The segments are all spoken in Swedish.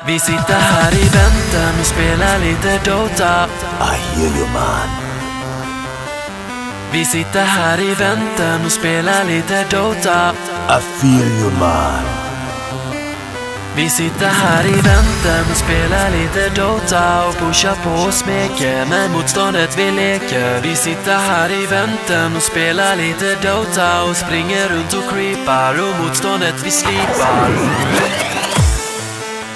Vi sitter här i väntan och spelar lite Dota. I hear you, man. Vi sitter här i väntan och spelar lite Dota. I feel you, man. Vi sitter här i väntan och spelar lite Dota och pushar på och smeker med motståndet vi leker. Vi sitter här i väntan och spelar lite Dota och springer runt och creepar och motståndet vi slipar.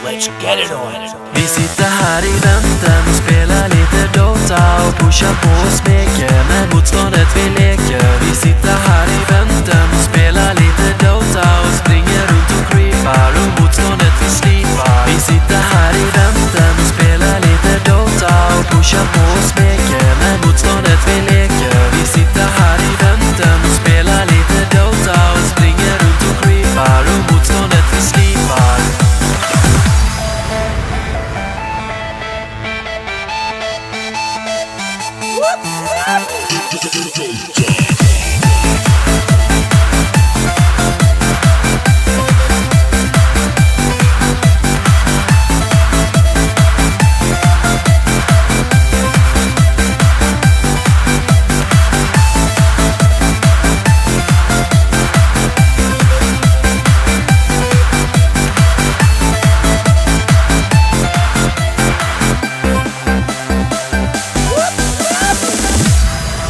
Let's get it on. Vi sitter här i väntan och spelar lite Dota och pushar på och smeker med motståndet vi leker. Vi sitter här i väntan och spelar lite Dota och springer runt och creepar och motståndet vi slipar. Vi sitter här i väntan och spelar lite Dota och pushar på och smeker med motståndet vi leker. Vi sitter här i väntan och spelar lite Dota och springer runt och creepar och motståndet vi slipar.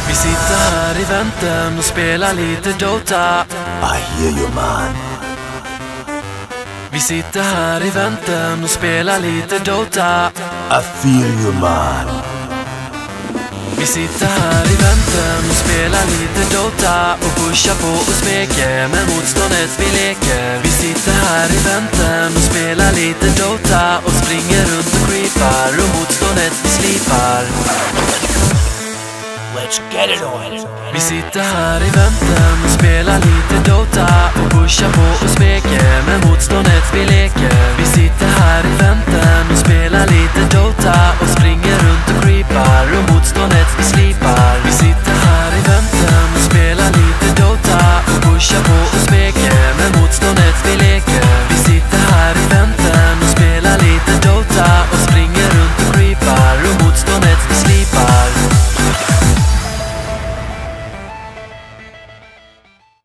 Vi sitter här i väntan och spelar lite Dota. I hear you, man. Vi sitter här i väntan och spelar lite Dota. I feel you, man. Vi sitter här i väntan och spelar lite Dota och pushar på och smeker med motståndet vi leker. Vi sitter här i väntan och spelar lite Dota och springer runt och creepar och motståndet vi slipar. Let's get it on. Vi sitter här i väntan och spelar lite Dota och pushar på och smeker med motståndet vi leker. Vi sitter här i väntan och spelar lite Dota och springer